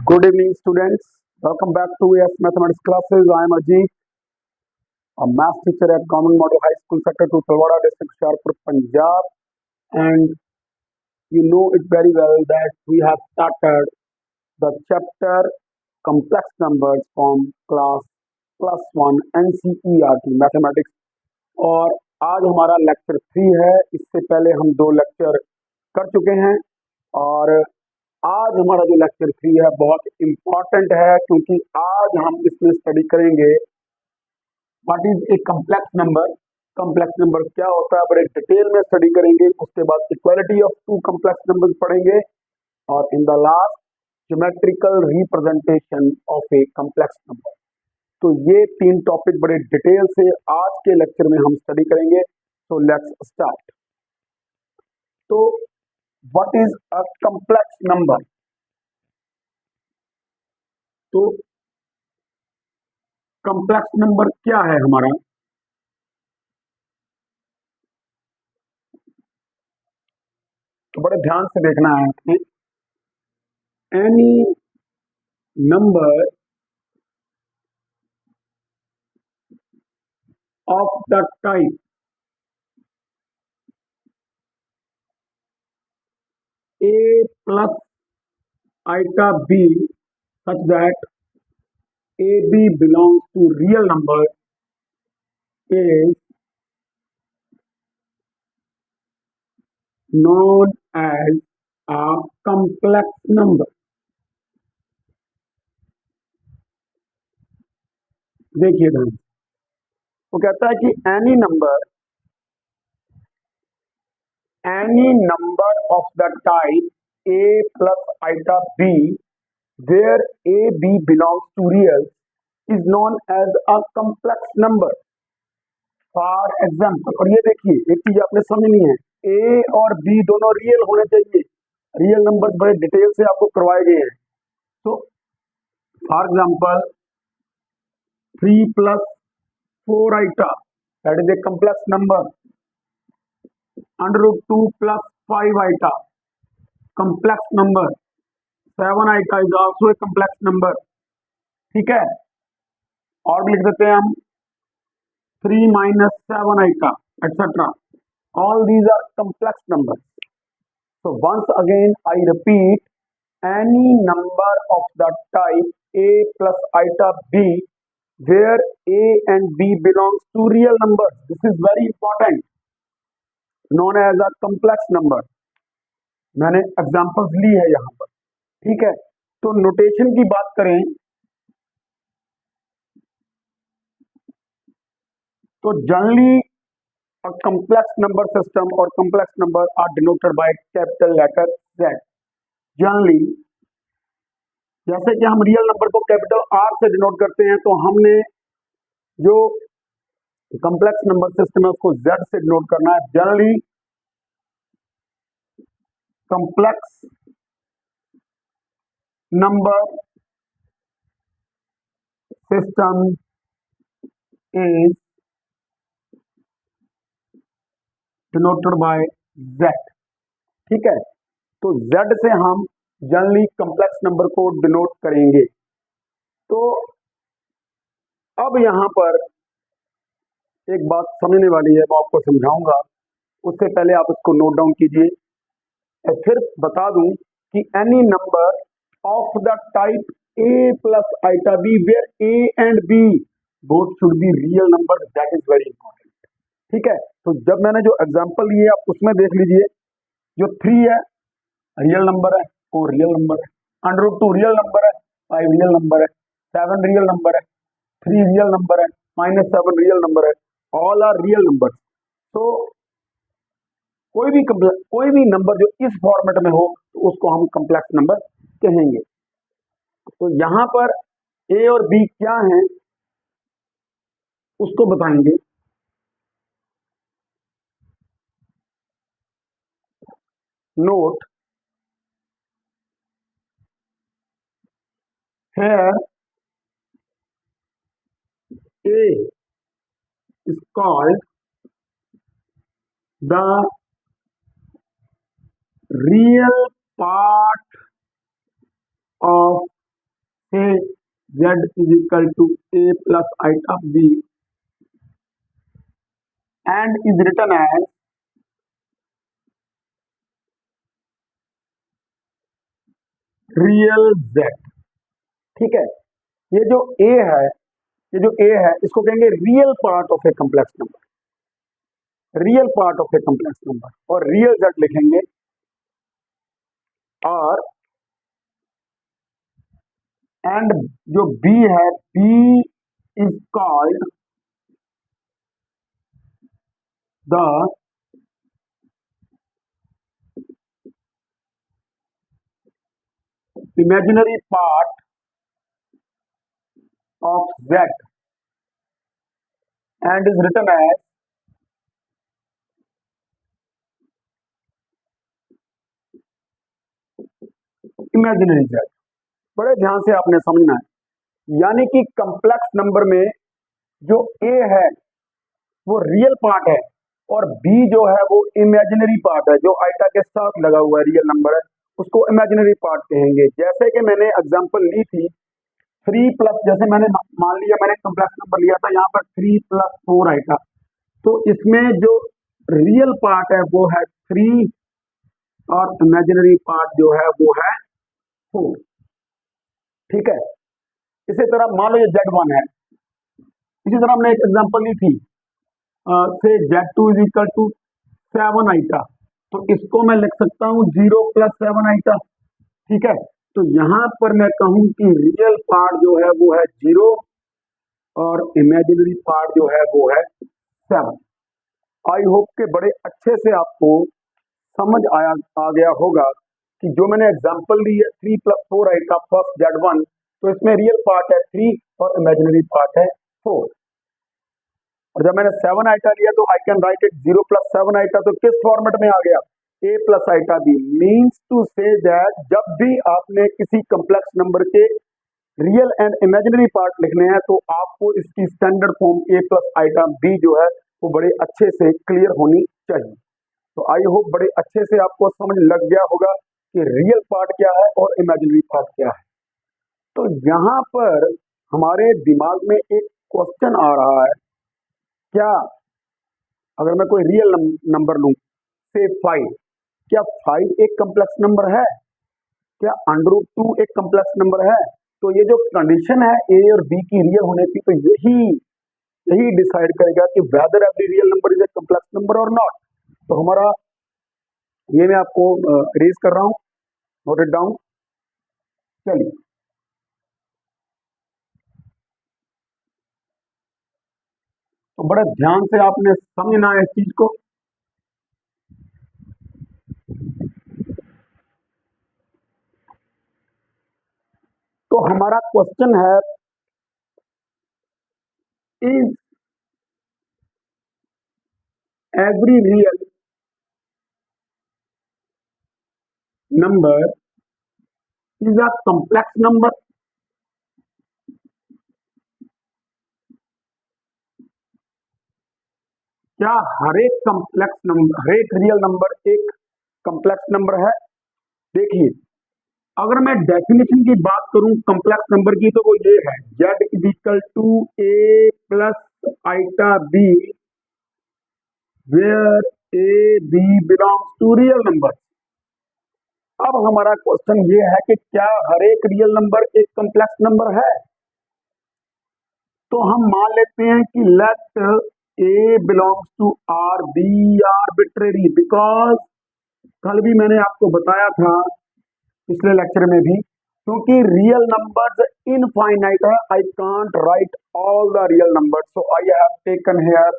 Good evening, students. Welcome back to AS Mathematics classes. I am Ajit, a math teacher at Government Model High School, Sector 2, Talwada District, Sharpur, Punjab. And you know it very well that we have started the chapter Complex Numbers from class plus 1 NCERT Mathematics. और आज हमारा lecture 3 है. इससे पहले हम 2 lecture कर चुके हैं और आज हमारा जो लेक्चर 3 है बहुत इम्पॉर्टेंट है, क्योंकि आज हम इसमें स्टडी करेंगे what is a complex number. Complex number क्या होता है बड़े डिटेल में स्टडी करेंगे. उसके बाद इक्वालिटी ऑफ 2 कम्प्लेक्स नंबर्स पढ़ेंगे और in the last geometrical representation of A complex number. तो ये 3 टॉपिक बड़े डिटेल से आज के लेक्चर में हम स्टडी करेंगे. तो लेट्स स्टार्ट. तो what is a complex number. तो कम्प्लेक्स नंबर क्या है हमारा. तो बड़े ध्यान से देखना है कि any number of the type a plus iota b such that ab belongs to real number is known as a complex number. देखिए ध्यान, वो कहता है कि any number of the type a plus iota b where a b belongs to real is known as a complex number. For example, और ये देखिए एक चीज आपने समझनी है, ए और बी दोनों रियल होने चाहिए. रियल नंबर बड़े डिटेल से आपको करवाए गए हैं. तो for example 3 plus 4 iota that is a complex number. √2 plus 5 iota complex number. 7 iota is also a complex number. ठीक है. और भी लिख देते हैं हम 3 minus 7 iota etc. All these are complex numbers. So once again I repeat, any number of the type a plus iota b where a and b belongs to real numbers. This is very important, known as a complex number. मैंने examples ली है यहाँ पर. ठीक है. तो notation की बात करें तो generally a complex number system or complex number are denoted by capital letter Z. Generally जैसे कि हम रियल नंबर को कैपिटल आर से डिनोट करते हैं, तो हमने जो कॉम्प्लेक्स नंबर सिस्टम है उसको जेड से डिनोट करना है. Generally complex number system is denoted by Z. ठीक है. तो जेड से हम जनरली कॉम्प्लेक्स नंबर को डिनोट करेंगे. तो अब यहां पर एक बात समझने वाली है, मैं आपको समझाऊंगा. उससे पहले आप इसको नोट डाउन कीजिए. फिर बता दूं कि any number of the type a plus iota b where a and b both should be real numbers, that is very important. ठीक है. तो जब मैंने जो एग्जांपल लिए आप उसमें देख लीजिए, जो 3 है रियल नंबर है, 4 रियल नंबर है, √2 रियल नंबर है, 5 रियल नंबर है, 7 रियल नंबर है, 3 रियल नंबर है, -7 रियल नंबर है. All are real number. तो कोई भी नंबर जो इस फॉर्मेट में हो तो उसको हम कॉम्प्लेक्स नंबर कहेंगे. तो यहां पर ए और बी क्या है उसको बताएंगे. Note here A is called the real part of say z is equal to a plus iota b and is written as real z। ठीक है, ये जो a है, ये जो a है इसको कहेंगे real part of A complex number, real part of A complex number, और रियल z लिखेंगे। और एंड जो b है, b is called the imaginary part of z and is written as imaginary z। बड़े ध्यान से आपने समझना है, यानी कि कॉम्प्लेक्स नंबर में जो a है वो रियल पार्ट है और b जो है वो इमेजिनरी पार्ट है, जो आइटा के साथ लगा हुआ है रियल नंबर है, उसको इमेजिनरी पार्ट कहेंगे। जैसे कि मैंने एग्जांपल ली थी 3 प्लस, जैसे मैंने मान लिया मैंने कॉम्प्लेक्स नंबर लिया था यहाँ पर 3 प्लस 4 आइटा, तो इसमें जो रियल पार्ट है वो है 3 और इमेजिनरी पार्ट जो है वो है 4। ठीक है, इसी तरह मान लो ये Z1 है, इसी तरह हमने एक एग्जांपल ली थी से Z2 is equal to 7 iota, तो इसको मैं लिख सकता हूँ 0 प्लस 7 आइटा। ठीक है, तो यहाँ पर मैं कहूँ कि रियल पार्ट जो है वो है 0 और इमेजिनरी पार्ट जो है वो है 7। आई होप के बड़े अच्छे से आपको समझ आ गया होगा कि जो मैंने एग्जांपल ली है 3 प्लस 4 आइटा फर्स्ट Z1, तो इसमें रियल पार्ट है 3 और इमेजिनरी पार्ट है 4। और जब मैंने 7 आइटा लिया तो I can write it 0 plus 7 iota, तो किस फॉर्मेट में आ गया, a plus iota b। Means to say that जब भी आपने किसी कॉम्प्लेक्स नंबर के रियल एंड इमेजिनरी पार्ट लिखने हैं तो आपको इसकी standard form a plus iota b जो है वो बड़े अच्छे से क्लियर होनी चाहिए। तो आई होप बड़े अच्छे से आपको समझ लग गया होगा कि रियल पार्ट क्या है और इमेजिनरी पार्ट क्या है। तो यहाँ पर हमारे दिमाग में एक क्वेश्चन आ रहा है, क्या अगर मैं कोई रियल नंबर लूं से 5, क्या 5 एक कॉम्प्लेक्स नंबर है, क्या √2 एक कॉम्प्लेक्स नंबर है? तो ये जो कंडीशन है ए और बी की रियल होने की, तो यही डिसाइड करेगा कि whether every real number is a complex number और नॉट। तो हमारा ये मैं आपको रेज कर रहा हूं, नोट इट डाउन। चलिए, तो बड़े ध्यान से आपने समझना है इस चीज को। तो हमारा क्वेश्चन है, is every real number is a complex number? क्या हर एक कॉम्प्लेक्स नंबर, हर एक रियल नंबर एक कॉम्प्लेक्स नंबर है? देखिए, अगर मैं डेफिनेशन की बात करूं कॉम्प्लेक्स नंबर की, तो वो ये है z is equal to a plus iota b where a b belongs to real number. अब हमारा क्वेश्चन ये है कि क्या हर एक रियल नंबर एक कॉम्प्लेक्स नंबर है? तो हम मान लेते हैं कि let a belongs to r, b arbitrary, because कल भी मैंने आपको बताया था पिछले लेक्चर में भी, क्योंकि रियल नंबर्स इनफाइनाइट है, I can't right all the real numbers, so I have taken here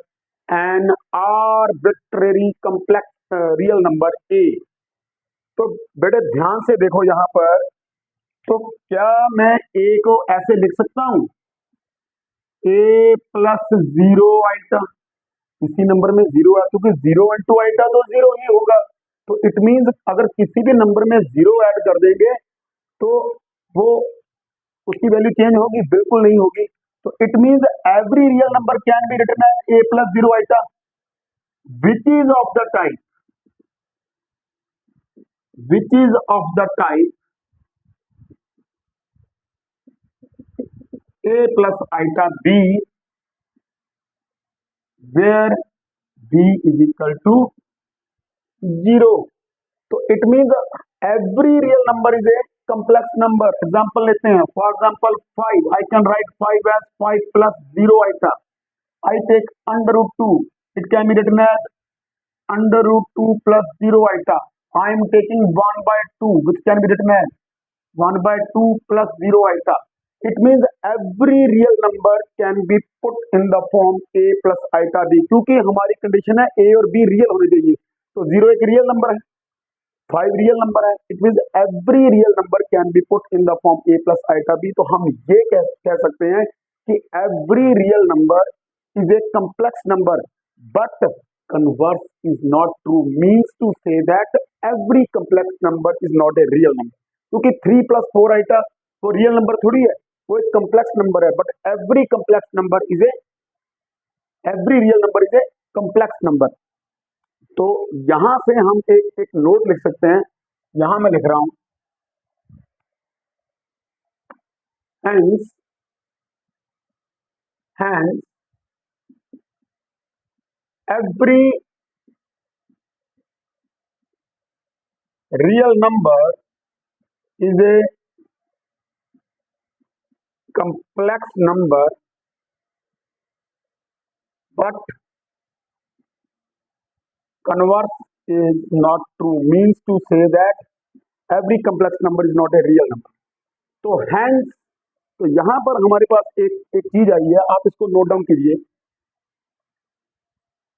an arbitrary complex real number a। तो बेटे ध्यान से देखो यहाँ पर, तो क्या मैं a को ऐसे लिख सकता हूं, a प्लस 0 आइटा, इसी नंबर में 0 है क्योंकि 0 इंटू आइटा तो 0 ही होगा। तो इट मीन्स अगर किसी भी नंबर में 0 ऐड कर देंगे तो वो उसकी वैल्यू चेंज होगी? बिल्कुल नहीं होगी। तो it means every real number can be written as a plus 0 iota which is of the type, which is of the type a plus iota b where b is equal to 0. तो it means every real number is A complex number. Example लेते हैं. For example 5, I can right 5 as 5 plus 0 iota. I take under root 2. It can be written as under root 2 plus 0 iota. I am taking 1 by 2, which can be written as 1 by 2 plus 0 iota. It means every real number can be put in the form a plus iota b. क्योंकि हमारी condition है a और b real होने चाहिए. तो 0 एक real number है, 5 real number है. It means every real number can be put in the form a plus iota b. तो हम ये कह सकते हैं कि every real number is a complex number, but converse is not true. Means to say that every complex number is not a real number. क्योंकि 3 plus 4 iota वो real number थोड़ी है, वो एक कम्प्लेक्स नंबर है. But every complex number is A every real number is a complex number. तो यहां से हम एक नोट लिख सकते हैं. यहां मैं लिख रहा हूं hence every real number is a complex number, but converse is not true. Means to say that every complex number is not a real number. तो hence, तो यहां पर हमारे पास एक चीज आई है, आप इसको नोट डाउन कीजिए.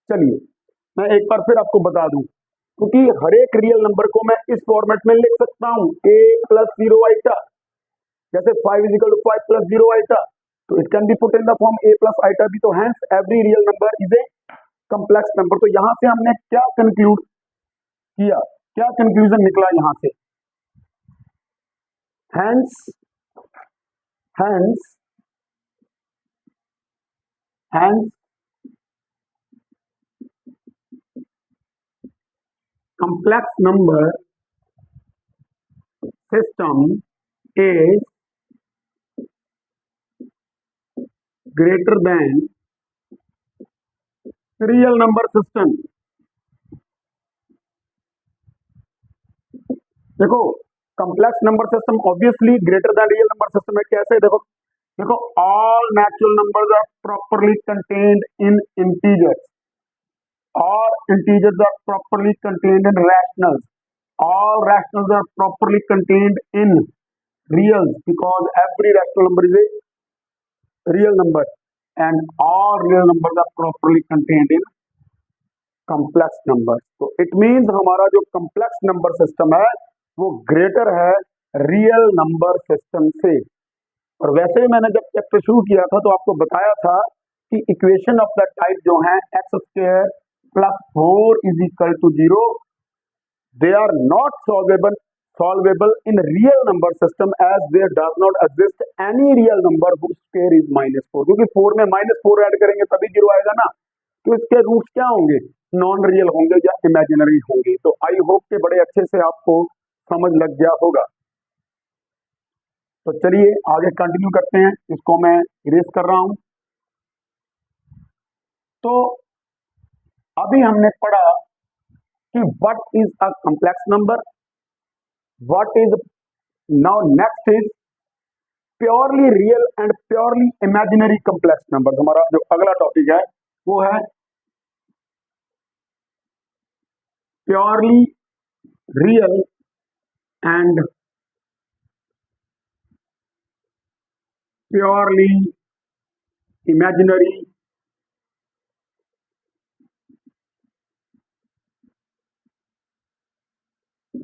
चलिए मैं एक बार फिर आपको बता दूं, क्योंकि हर एक रियल नंबर को मैं इस फॉर्मेट में लिख सकता हूं a प्लस 0 आइटा. जैसे 5 is equal to 5 plus 0 iota, तो it can be put in the form a plus iota b. तो hence every real number is a complex number. तो यहां से हमने क्या कंक्लूड किया, क्या कंक्लूजन निकला यहां से? Hence complex number system is greater than real number system. देखो complex number system obviously greater than real number system है. कैसे? देखो all natural numbers are properly contained in integers, all integers are properly contained in rationals, all rationals are properly contained in reals, because every rational number is a real number, and all real numbers are properly contained in complex numbers. तो it means हमारा जो complex number system है वो greater है real number system से. और वैसे ही मैंने जब चैप्टर शुरू किया था तो आपको बताया था कि इक्वेशन ऑफ द टाइप जो है x square plus 4 is equal to 0, they are not solvable in real number system as there does not exist any real number whose square is -4. क्योंकि 4 में -4 ऐड करेंगे तभी 0 आएगा ना. तो इसके रूट्स क्या होंगे? नॉन रियल होंगे या इमेजिनरी होंगे. तो आई होप के बड़े अच्छे से आपको समझ लग गया होगा. तो चलिए आगे कंटिन्यू करते हैं. इसको मैं इरेज कर रहा हूं. तो अभी हमने पढ़ा कि what is a complex number, what is, now next is purely real and purely imaginary complex number. हमारा जो अगला टॉपिक है वो है purely real and purely imaginary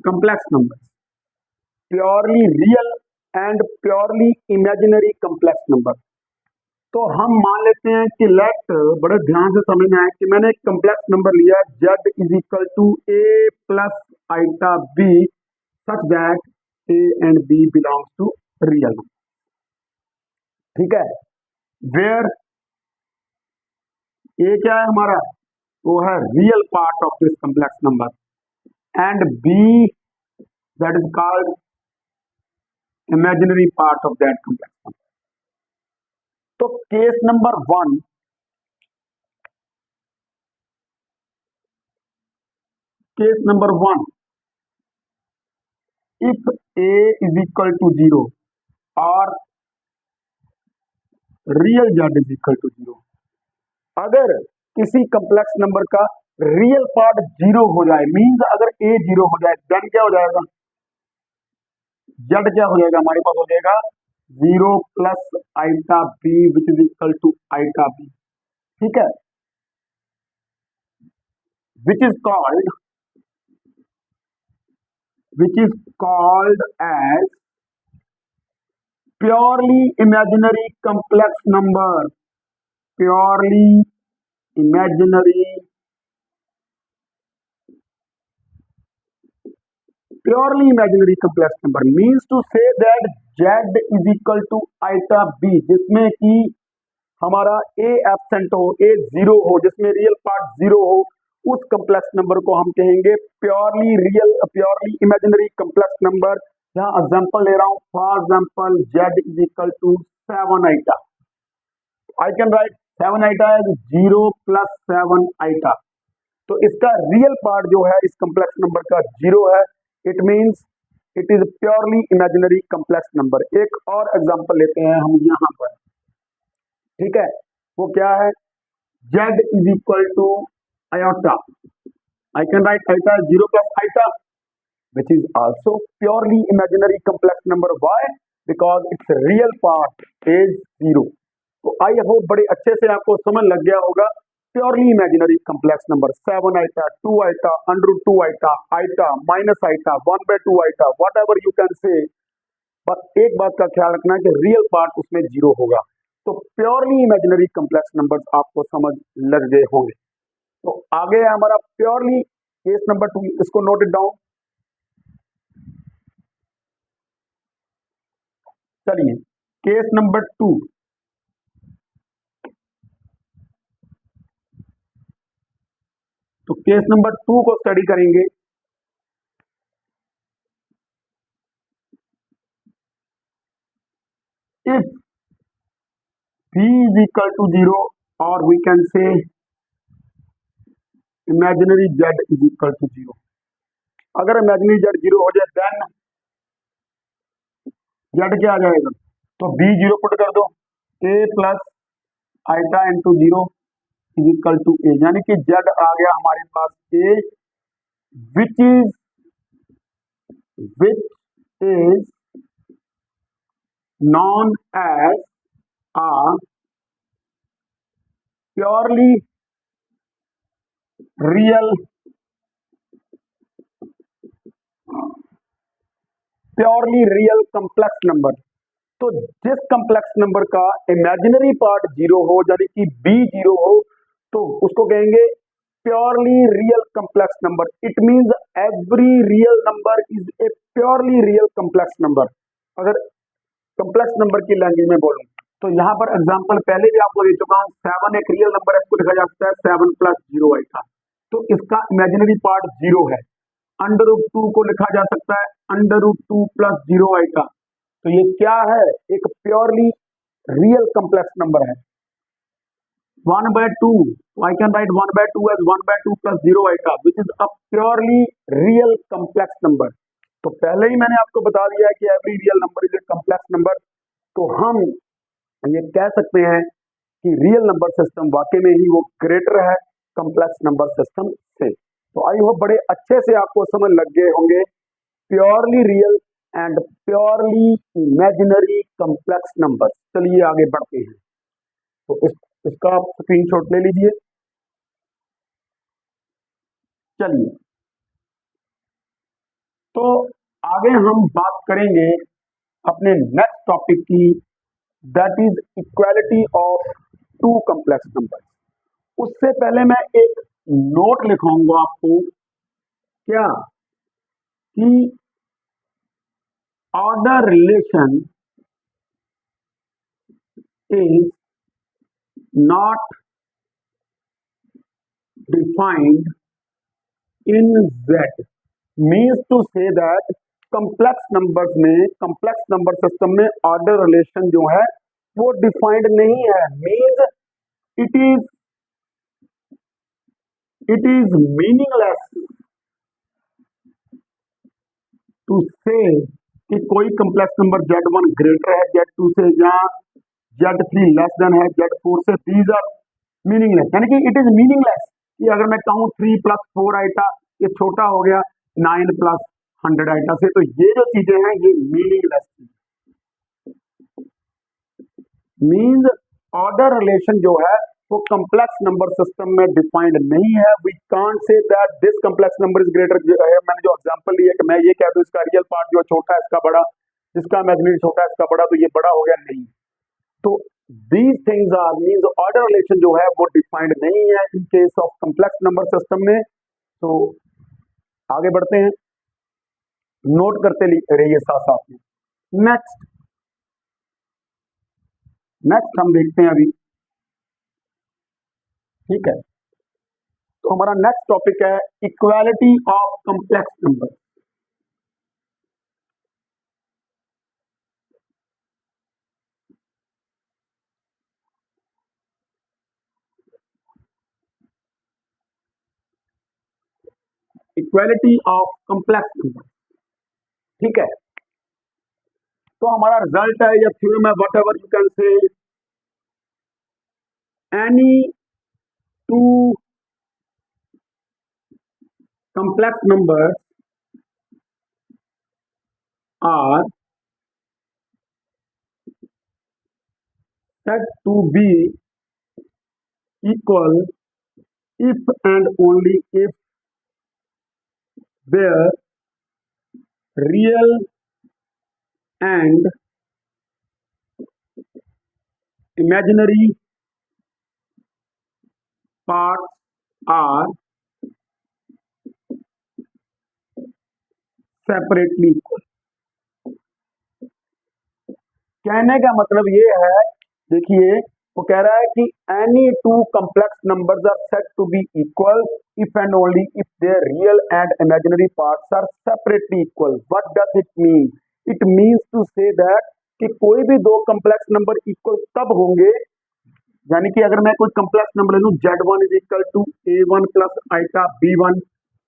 complex numbers. Purely real and purely imaginary complex number. तो हम मान लेते हैं कि लेट, बड़े ध्यान से समझना है कि मैंने एक कम्प्लेक्स नंबर लिया z is equal to a plus iota b such that a and b belongs to real number. ठीक है. वेयर a क्या है हमारा? वो है real part of this complex number, and b that is called imaginary part of that complex number. तो case number 1, case number 1, if a is equal to 0 और real z is equal to 0, अगर किसी complex number का real part 0 हो जाए, means अगर a 0 हो जाए, देन क्या हो जाएगा, z क्या हो जाएगा, हमारे पास हो जाएगा 0 plus iota b which is equal to iota b, ठीक है, which is called as purely imaginary complex number, purely imaginary complex number means to say that z is equal to iota b, जिसमें कि हमारा a absent हो, a 0 हो, जिसमें real part 0 हो, उस कम्प्लेक्स नंबर को हम कहेंगे प्योरली इमेजिनरी कम्प्लेक्स नंबर। यहाँ एग्जांपल ले रहा हूं, for example z is equal to 7 iota, I can write 7 iota as 0 plus 7 iota, तो इसका रियल पार्ट जो है इस कम्प्लेक्स नंबर का 0 है, it means it is purely imaginary complex number. एक और एग्जांपल लेते हैं हम यहाँ पर, ठीक है, वो क्या है, z is equal to iota, I can write iota 0 plus iota which is also purely imaginary complex number, why, because it's real part is 0। तो आई होप बड़े अच्छे से आपको समझ लग गया होगा purely imaginary complex number, 7 iota, 2 iota, √2 iota, iota minus iota, 1/2 iota, whatever you can say, बस एक बात का ख्याल रखना है कि रियल पार्ट उसमें 0 होगा। तो प्योरली इमेजिनरी कम्प्लेक्स नंबर्स आपको समझ लग गए होंगे। तो आगे है हमारा प्योरली केस नंबर 2, इसको नोट इट डाउन। चलिए केस नंबर 2, तो केस नंबर 2 को स्टडी करेंगे। If v is equal to 0 or we can say imaginary z is equal to 0, अगर imaginary z 0 हो जाए देन z क्या आ जाएगा, तो b 0 पुट कर दो, a plus iota into 0 is equal to a, यानी कि z आ गया हमारे पास a which is non as a purely real complex number. तो जिस कम्प्लेक्स नंबर का इमेजिनरी पार्ट 0 हो, यानी कि b 0 हो, तो उसको कहेंगे purely real complex number. It means every real number is A purely real complex number. अगर कम्प्लेक्स नंबर की लैंग्वेज में बोलूं तो यहाँ पर एग्जांपल पहले भी आपको दे चुका हूं, 7 एक रियल नंबर है, इसको लिखा जा सकता है 7 प्लस 0 आइटा, तो इसका इमेजिनरी पार्ट 0 है। √2 को लिखा जा सकता है √2 प्लस 0 आइटा, तो ये क्या है, एक प्योरली रियल कम्प्लेक्स नंबर है। 1/2, I can write 1/2 as 1/2 plus 0 iota which is a purely real complex number. तो पहले ही मैंने आपको बता दिया है कि every real number is a complex number, तो हम ये कह सकते हैं कि रियल नंबर सिस्टम वाकई में ही वो ग्रेटर है कम्प्लेक्स नंबर सिस्टम से। तो आई होप बड़े अच्छे से आपको समझ लग गए होंगे purely real and purely imaginary complex number. चलिए आगे बढ़ते हैं, तो इसका आप स्क्रीनशॉट ले लीजिए। चलिए तो आगे हम बात करेंगे अपने नेक्स्ट टॉपिक की, that is equality of 2 complex number. उससे पहले मैं एक नोट लिखाऊंगा आपको, क्या कि order relation is not defined in Z, means to say that complex numbers में, complex number system में order relation जो है वो डिफाइंड नहीं है, means it is meaningless to say कि कोई कम्प्लेक्स नंबर Z1 ग्रेटर है Z2 से या Z3 लेस देन है Z4 से, दीज आर मीनिंगलेस, यानी कि इट इज मीनिंगलेस कि अगर मैं कहूँ 3 + 4 आइटा ये छोटा हो गया 9 + 100 आइटा से, तो ये जो चीजें हैं ये मीनिंगलेस मीन्स ऑर्डर रिलेशन जो है वो कम्प्लेक्स नंबर सिस्टम में डिफाइंड नहीं है। We can't say that this complex number is greater, मैंने जो एग्जांपल लिया कि मैं ये कह दूं इसका रियल पार्ट जो छोटा है इसका बड़ा, इसका इमेजिनरी छोटा है इसका बड़ा, तो ये बड़ा हो गया, नहीं। तो these things are means order relation जो है वो डिफाइंड नहीं है in case of complex number system में। तो आगे बढ़ते हैं, नोट करते रहिए साथ साथ में। नेक्स्ट हम देखते हैं अभी, ठीक है। तो हमारा नेक्स्ट टॉपिक है equality of complex number. Equality of complex number, ठीक है। तो हमारा रिजल्ट है या थ्योरम है, वट एवर यू कैन से, any two complex numbers are said to be equal if and only if their real and imaginary parts are separately equal। कहने का मतलब ये है, देखिए वो कह रहा है कि any two complex numbers are said to be equal if and only if their real and imaginary parts are separately equal. What does it mean? It means to say that कि कोई भी दो कम्प्लेक्स नंबर इक्वल तब होंगे, यानी कि अगर मैं कोई कम्प्लेक्स नंबर ले लूं Z1 is equal to A1 plus iota B1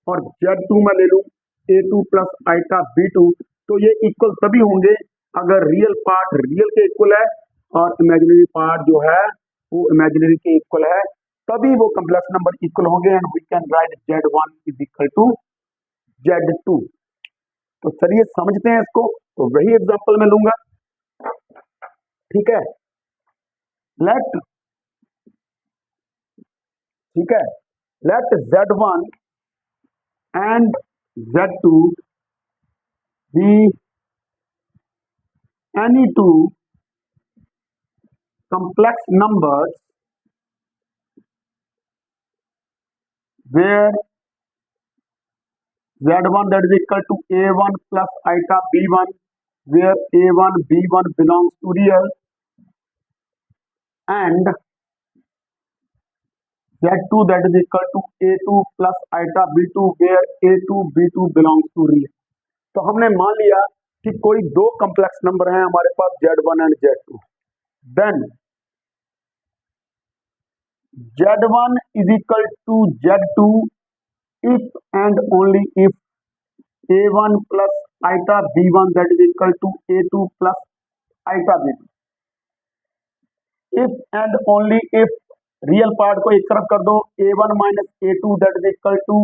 और Z2 में ले लूं A2 प्लस आइटा B2, तो ये इक्वल तभी होंगे अगर रियल पार्ट रियल के इक्वल है और इमेजिनरी पार्ट जो है वो इमेजिनरी के इक्वल है, तभी वो कम्प्लेक्स नंबर इक्वल होंगे and we can write Z1 is equal to Z2। तो चलिए समझते हैं इसको, तो वही एग्जांपल मैं लूंगा, ठीक है। लेट ठीक है, let Z1 and Z2 be any two complex numbers where Z1 that is equal to A1 plus iota B1, where A1 B1 belongs to real and Z2 that is equal to A2 plus iota B2, where A2 B2 belongs to real। तो हमने मान लिया कि कोई दो complex number हैं हमारे पास Z1 and Z2, then Z1 is equal to Z2 if and only if A1 plus iota B1 that is equal to A2 plus iota B2। if and only if real part को एक तरफ कर दो, A1 minus A2 that is equal to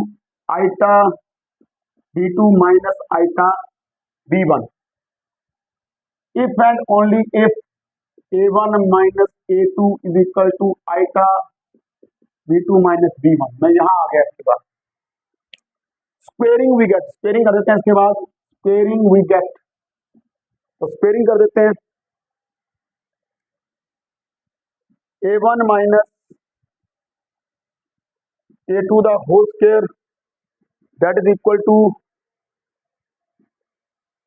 iota B2 minus iota B1। if and only if A1 minus A2 is equal to iota B2 minus B1। मैं यहां आ गया, इसके बाद स्क्वेयरिंग वी गेट, स्क्वेयरिंग कर देते हैं, इसके बाद स्क्वेयरिंग वी गेट, तो स्क्वेयरिंग कर देते हैं A1 minus A2 the whole square that is equal to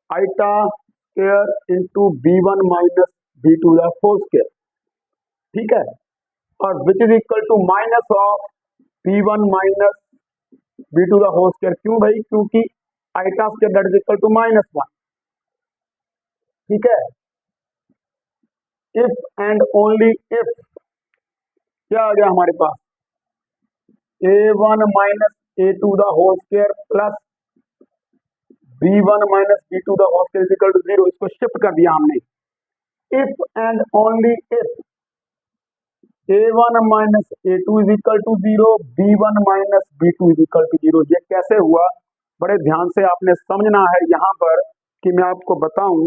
iota square into B1 minus B2 the whole square, ठीक है। और which is equal to minus of B1 minus B2 the whole square. क्यों भाई? क्योंकि iota square that is equal to -1, ठीक है। If and only if क्या आ गया हमारे पास, a1 minus a2 the whole square plus b1 minus b2 the whole square is equal to 0। इसको शिफ्ट कर दिया हमने, if and only if a1 minus a2 is equal to 0, b1 minus b2 is equal to 0। ये कैसे हुआ, बड़े ध्यान से आपने समझना है यहाँ पर कि मैं आपको बताऊं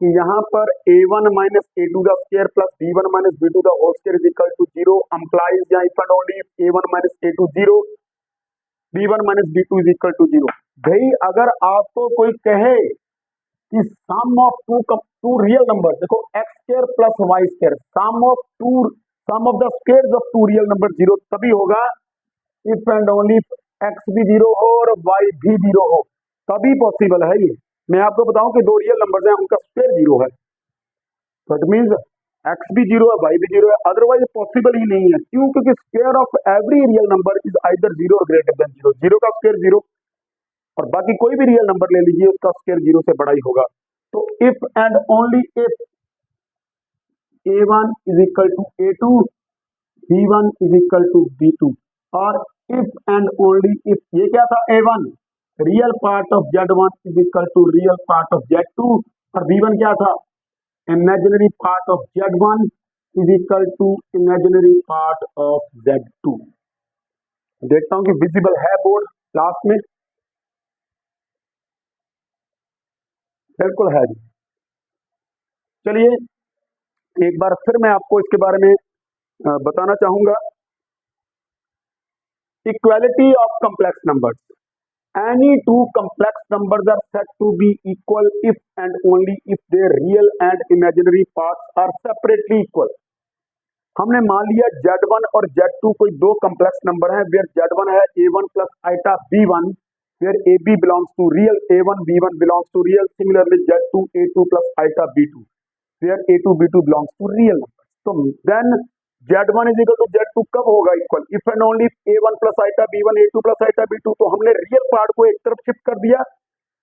कि यहाँ पर a1 माइनस a2 का square plus b1 minus b2 का whole square is equal to 0 implies या if and only a1 minus a2 0, b1 minus b2 is equal to 0। भाई अगर आपको कोई कहे कि sum of two real number, देखो x square plus y square, sum of the squares of two real number 0 तभी होगा इफ एंड ओनली x भी 0 हो और y भी 0 हो, तभी पॉसिबल है ये। मैं आपको बताऊं कि दो रियल नंबर्स हैं, उनका स्क्वायर 0 है, तो इट मींस x भी 0 है y भी 0 है, अदरवाइज पॉसिबल ही नहीं है। क्यों? क्योंकि square of every real number is either 0 और ग्रेटर देन 0। 0 का स्क्वायर 0 और बाकी कोई भी रियल नंबर ले लीजिए उसका स्क्वायर 0 से बड़ा ही होगा। तो if and only if a1 is equal to a2, b1 is equal to b2, और इफ एंड ओनली इफ ये क्या था, a1 real part of z1 is equal to real part of z2, और b1 क्या था, imaginary part of z1 is equal to imaginary part of z2। देखता हूं कि विजिबल है बोर्ड लास्ट में, बिल्कुल है जी। चलिए एक बार फिर मैं आपको इसके बारे में बताना चाहूंगा। Equality of complex numbers, any two complex numbers are said to be equal if and only if their real and imaginary parts are separately equal. हमने मान लिया z1 और z2 कोई दो कॉम्प्लेक्स नंबर हैं, वेयर z1 है a1 plus iota b1, where ab belongs to real a1, b1 belongs to real, similarly z2 a2 plus iota b2, where a2 b2 belongs to real number. तो then z1 is equal to z2 कब होगा equal, if and only a1 plus iota b1 a2 plus iota b2। तो हमने real part को एक तरफ shift कर दिया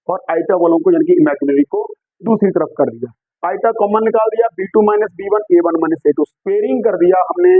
और आइटा वालों को यानी कि इमेजिनरी को दूसरी तरफ कर दिया। आइटा कॉमन निकाल दिया, b2 minus b1 a1 minus a2, squaring कर दिया हमने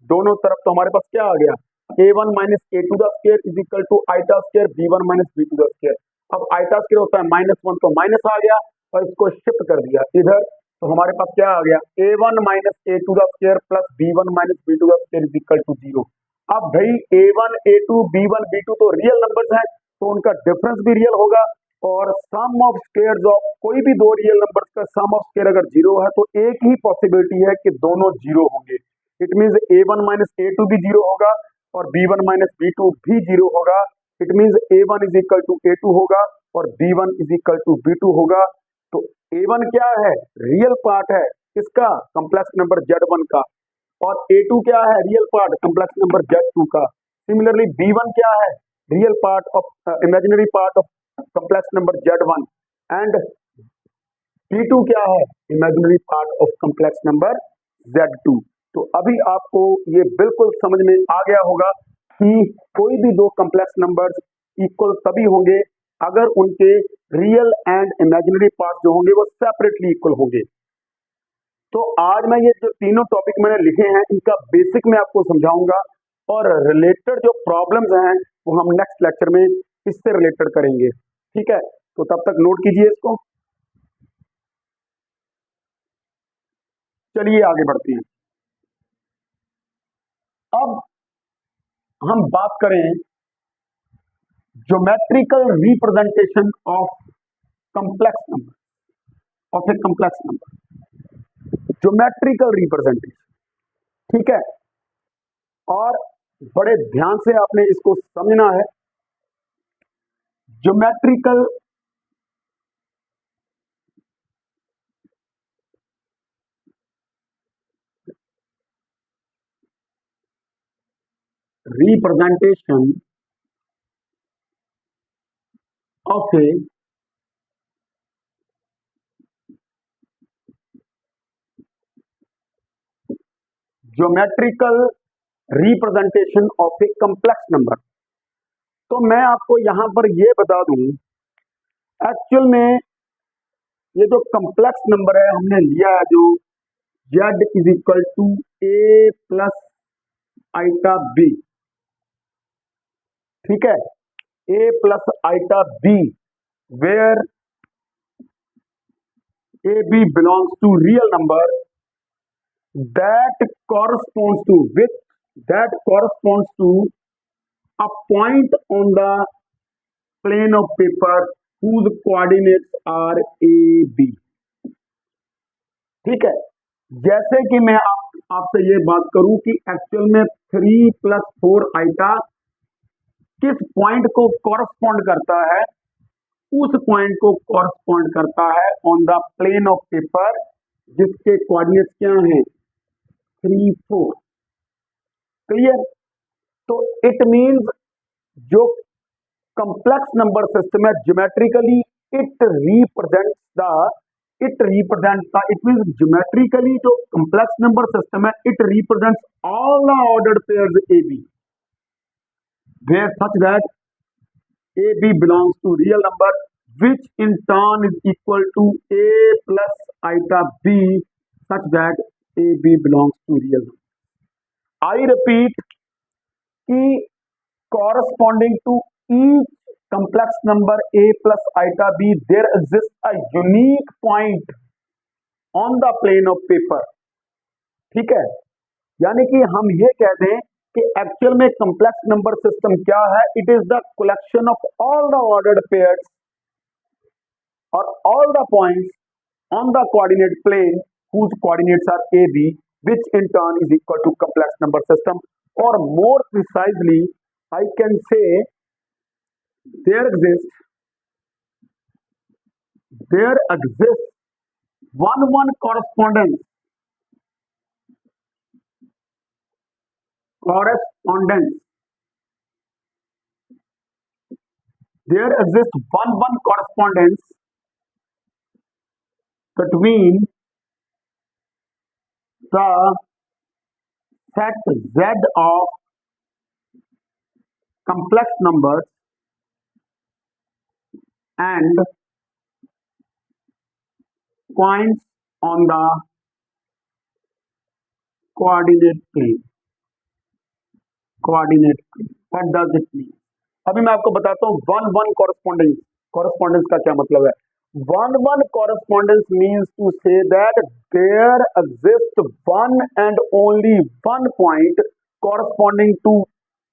दोनों तरफ। तो हमारे पास क्या आ गया, a1 माइनस a2 का square is equal to iota square b1 minus b2 का स्क्वायर। अब आइटा स्क्वायर होता है -1, तो माइनस आ गया और इसको शिफ्ट कर दिया इधर, तो हमारे पास क्या आ गया, a1 माइनस a2 का square plus b1 minus b2 का स्क्वायर इज इक्वल टू 0। अब भाई a1 a2 b1 b2 तो रियल नंबर्स हैं, तो उनका डिफरेंस भी रियल होगा, और सम ऑफ स्क्वायर्स ऑफ कोई भी दो रियल नंबर्स का सम ऑफ स्क्वायर अगर 0 है तो एक ही पॉसिबिलिटी है कि दोनों 0 होंगे। It means a1 minus a2 भी 0 होगा और b1 माइनस b2 भी 0 होगा। It means a1 is equal to a2 होगा और b1 is equal to b2 होगा। तो a1 क्या है, रियल पार्ट है किसका, कॉम्प्लेक्स नंबर z1 का, और a2 क्या है, real part complex number z2 का। सिमिलरली b1 क्या है, real part of imaginary part of complex number z1, and p2 क्या है, imaginary part of complex number z2। तो अभी आपको ये बिल्कुल समझ में आ गया होगा कि कोई भी दो कॉम्प्लेक्स नंबर्स इक्वल तभी होंगे अगर उनके रियल एंड इमेजिनरी पार्ट जो होंगे वो सेपरेटली इक्वल होंगे। तो आज मैं ये जो तीनों टॉपिक मैंने लिखे हैं इनका बेसिक मैं आपको समझाऊंगा, और रिलेटेड जो प्रॉब्लम्स हैं वो हम नेक्स्ट लेक्चर में इससे रिलेटेड करेंगे। ठीक है, तो तब तक नोट कीजिए इसको। चलिए आगे बढ़ते हैं। अब हम बात करें geometrical representation of complex number, of A complex number, geometrical representation. ठीक है, और बड़े ध्यान से आपने इसको समझना है। Geometrical representation of A geometrical representation of A complex number. तो मैं आपको यहां पर यह बता दूं, एक्चुअल में ये जो कॉम्प्लेक्स नंबर है हमने लिया है जो z is equal to a plus iota b, ठीक है, a plus iota b, where ab belongs to real number that corresponds to a point on the plane of paper whose coordinates are a b, ठीक है। जैसे कि मैं आपसे ये बात करूं कि एक्चुअल में 3 + 4 आइटा किस पॉइंट को कॉरस्पॉन्ड करता है, उस पॉइंट को कॉरस्पॉन्ड करता है on the plane of paper जिसके कोऑर्डिनेट्स क्या हैं, 3, 4। क्लियर? तो इट मींस जो कंप्लेक्स नंबर सिस्टम है, ज्योमेट्रिकली इट मींस ज्योमेट्रिकली जो कंप्लेक्स नंबर सिस्टम है, it represents all the ordered pairs a b, where such that AB belongs to real number which in turn is equal to A plus iota B, such that AB belongs to real number. I repeat कि corresponding to each complex number A plus iota B there exists a unique point on the plane of paper, ठीक है। यानी कि हम ये कह दें कि एक्चुअल में कॉम्प्लेक्स नंबर सिस्टम क्या है, it is the collection of all the ordered pairs और all the points on the coordinate plane whose coordinates are a b, which in turn is equal to complex number system, or more precisely I can say there exists one correspondence there exists one correspondence between the set Z of complex numbers and points on the coordinate plane. What does it mean? अभी मैं आपको बताता हूँ one correspondence का क्या मतलब है। One correspondence means to say that there exist one and only one point corresponding to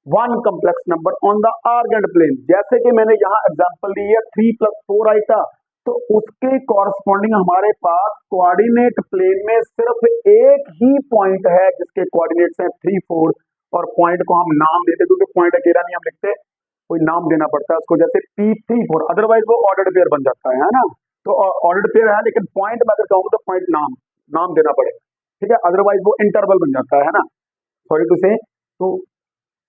one complex number on the Argand plane. जैसे कि मैंने यहाँ एग्जांपल ली है 3 + 4 आइटा, तो उसके कॉरेस्पॉन्डिंग हमारे पास कोऑर्डिनेट प्लेन में सिर्फ एक ही पॉइंट है जिसके कोऑर्डिनेट्स हैं 3, 4, और पॉइंट को हम नाम देते, क्योंकि पॉइंट अकेला नहीं हम लिखते, कोई नाम देना पड़ता है उसको, जैसे P3, 4, अदरवाइज वो ऑर्डर्ड पेयर बन जाता है ना। तो ऑर्डर्ड पेयर है, लेकिन पॉइंट मैं अगर कहूँ तो पॉइंट नाम देना पड़ेगा, ठीक है, अदरवाइज वो इंटरवल बन जाता है ना, सॉरी टू से। तो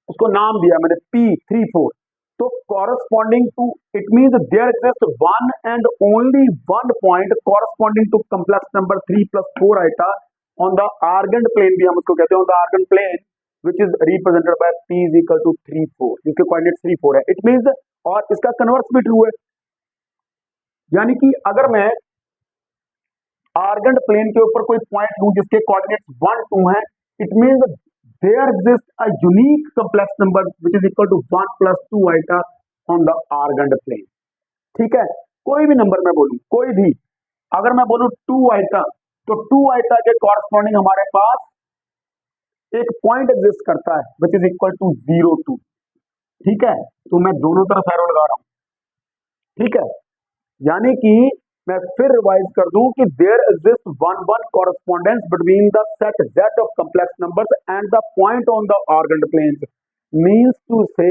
उसको नाम दिया मैंने P3, 4। तो corresponding to it means there exist one and only one point corresponding to complex number 3 + 4 iota on the Argand plane, भी हम उसको कहते हैं on the Argand plane, which is represented by P is equal to 3, 4, जिसके coordinate 3, 4 है। It means, और इसका converse भी ट्रू है, यानी कि अगर मैं आर्गेंड प्लेन के ऊपर कोई पॉइंट लूं जिसके कोऑर्डिनेट्स 1, 2 हैं, it means there exist a unique complex number which is equal to 1 + 2 iota on the Argand plane, ठीक है। कोई भी नंबर मैं बोलूं, कोई भी, अगर मैं बोलूं 2 आइटा, तो 2 आइटा के कॉरेस्पॉन्डिंग हमारे पास एक पॉइंट एग्जिस्ट करता है विच इज इक्वल टू 0, 2, ठीक है। तो मैं दोनों तरफ एरो लगा रहा हूं, ठीक है। यानी कि मैं फिर रिवाइज कर दूं कि there exist one correspondence between the set Z of complex numbers and the point on the Argand planes, means to say